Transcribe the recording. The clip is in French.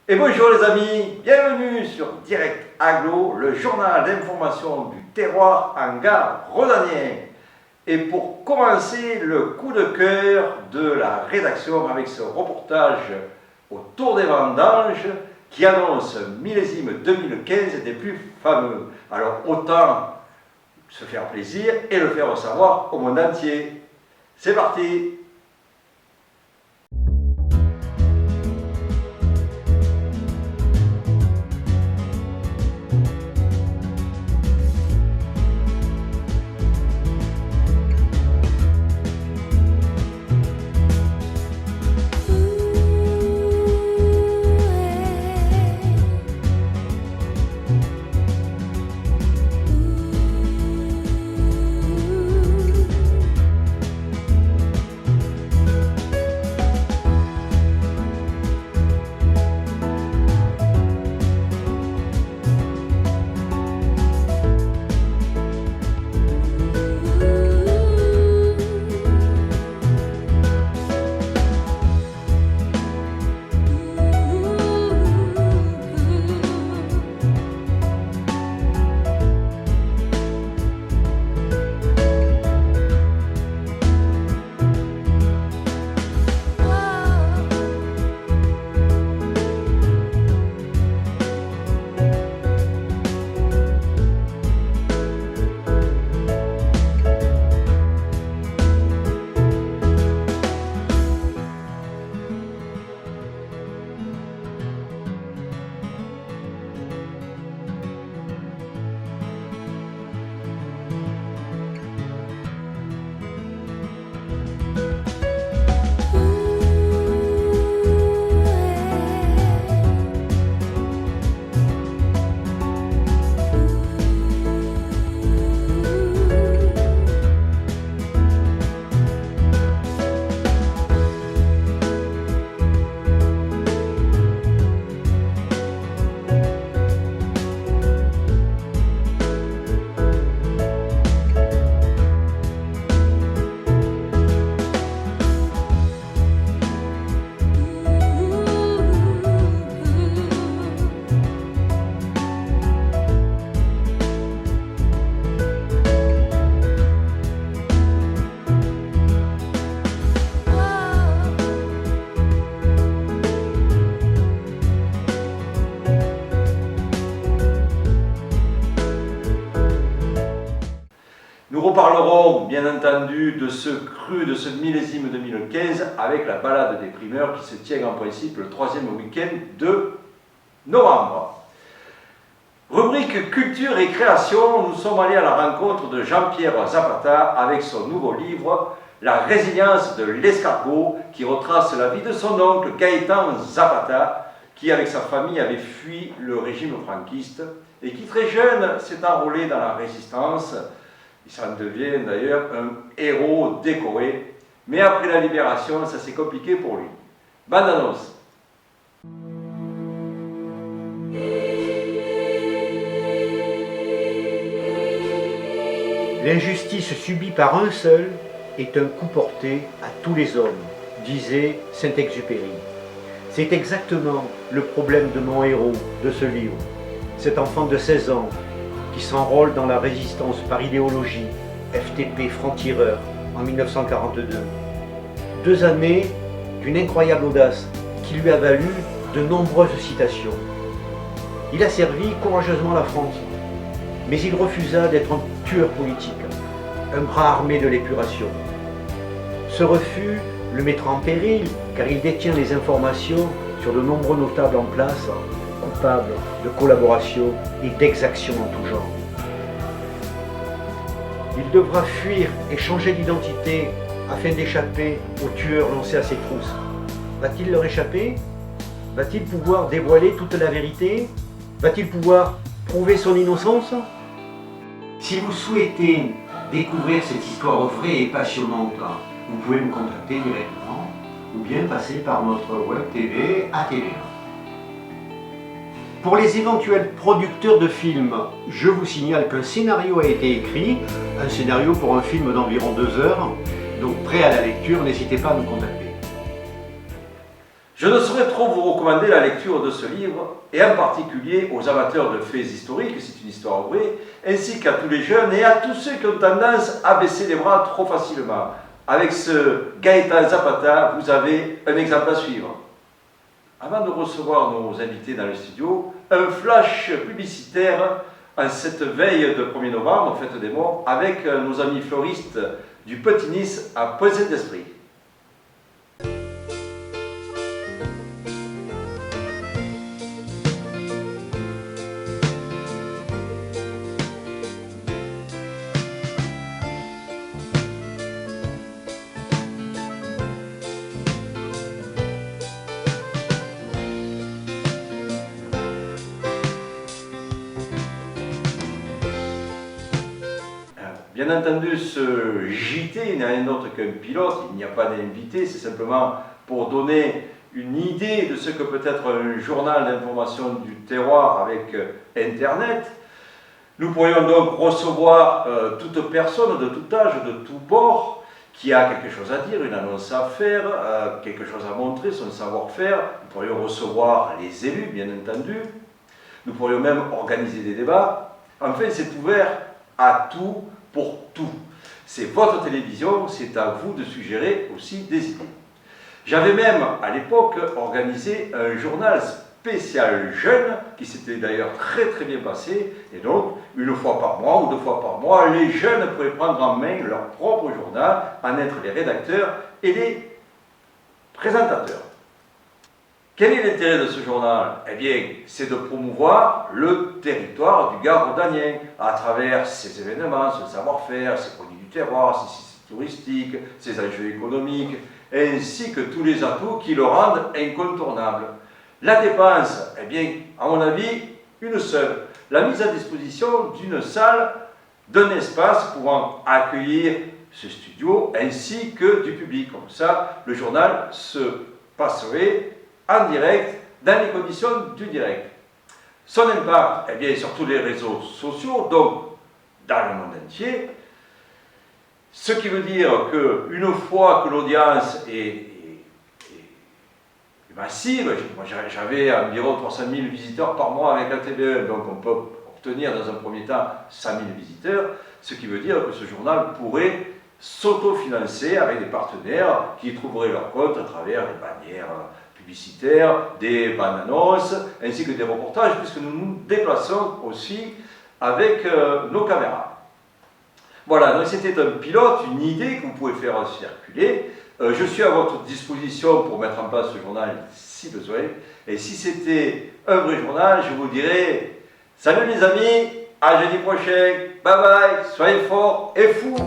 Et bonjour les amis, bienvenue sur Direct Aglo, le journal d'information du terroir en gare rhodanienne. Et pour commencer, le coup de cœur de la rédaction avec ce reportage autour des vendanges qui annonce millésime 2015 des plus fameux. Alors autant se faire plaisir et le faire savoir au monde entier. C'est parti! Nous reparlerons bien entendu de ce cru, de ce millésime 2015 avec la balade des primeurs qui se tient en principe le troisième week-end de novembre. Rubrique culture et création, nous sommes allés à la rencontre de Jean-Pierre Zapata avec son nouveau livre La résilience de l'escargot qui retrace la vie de son oncle Gaëtan Zapata qui avec sa famille avait fui le régime franquiste et qui très jeune s'est enrôlé dans la résistance. Il s'en devient d'ailleurs un héros décoré, mais après la libération, ça s'est compliqué pour lui. Bande annonce. L'injustice subie par un seul est un coup porté à tous les hommes, disait Saint-Exupéry. C'est exactement le problème de mon héros de ce livre, cet enfant de 16 ans, qui s'enrôle dans la résistance par idéologie, FTP franc-tireur, en 1942. 2 années d'une incroyable audace qui lui a valu de nombreuses citations. Il a servi courageusement la France, mais il refusa d'être un tueur politique, un bras armé de l'épuration. Ce refus le mettra en péril car il détient les informations sur de nombreux notables en place, coupable de collaboration et d'exaction en tout genre. Il devra fuir et changer d'identité afin d'échapper aux tueurs lancés à ses trousses. Va-t-il leur échapper? Va-t-il pouvoir dévoiler toute la vérité? Va-t-il pouvoir prouver son innocence? Si vous souhaitez découvrir cette histoire vraie et passionnante, vous pouvez me contacter directement ou bien passer par notre web TV ATV1. Pour les éventuels producteurs de films, je vous signale qu'un scénario a été écrit, un scénario pour un film d'environ 2 heures, donc prêt à la lecture, n'hésitez pas à nous contacter. Je ne saurais trop vous recommander la lecture de ce livre, et en particulier aux amateurs de faits historiques, c'est une histoire vraie, ainsi qu'à tous les jeunes et à tous ceux qui ont tendance à baisser les bras trop facilement. Avec ce Gaëtan Zapata, vous avez un exemple à suivre. Avant de recevoir nos invités dans le studio, un flash publicitaire en cette veille de 1er novembre, fête des morts, avec nos amis fleuristes du Petit Nice à Point-Saint-Esprit. Bien entendu, ce JT n'est rien d'autre qu'un pilote, il n'y a pas d'invité, c'est simplement pour donner une idée de ce que peut être un journal d'information du terroir avec Internet. Nous pourrions donc recevoir toute personne de tout âge, de tout bord, qui a quelque chose à dire, une annonce à faire, quelque chose à montrer, son savoir-faire. Nous pourrions recevoir les élus, bien entendu. Nous pourrions même organiser des débats. Enfin, c'est ouvert à tout, pour tout. C'est votre télévision, c'est à vous de suggérer aussi des idées. J'avais même, à l'époque, organisé un journal spécial jeune, qui s'était d'ailleurs très très bien passé, et donc, une fois par mois ou 2 fois par mois, les jeunes pouvaient prendre en main leur propre journal, en être les rédacteurs et les présentateurs. Quel est l'intérêt de ce journal? Eh bien, c'est de promouvoir le territoire du Gard-Rhodanien à travers ses événements, son savoir-faire, ses produits du terroir, ses sites touristiques, ses enjeux économiques, ainsi que tous les atouts qui le rendent incontournable. La dépense, eh bien, à mon avis, une seule. La mise à disposition d'une salle, d'un espace pouvant accueillir ce studio, ainsi que du public. Comme ça, le journal se passerait en direct, dans les conditions du direct. Son impact, eh bien, sur tous les réseaux sociaux, donc dans le monde entier, ce qui veut dire qu'une fois que l'audience est massive, moi j'avais environ 300 000 visiteurs par mois avec la TVE, donc on peut obtenir dans un premier temps 100 000 visiteurs, ce qui veut dire que ce journal pourrait s'autofinancer avec des partenaires qui trouveraient leur compte à travers les bannières publicitaires, des bandes annonces, ainsi que des reportages, puisque nous nous déplaçons aussi avec nos caméras. Voilà, donc c'était un pilote, une idée que vous pouvez faire circuler. Je suis à votre disposition pour mettre en place ce journal si besoin. Et si c'était un vrai journal, je vous dirais salut les amis, à jeudi prochain, bye bye, soyez forts et fous.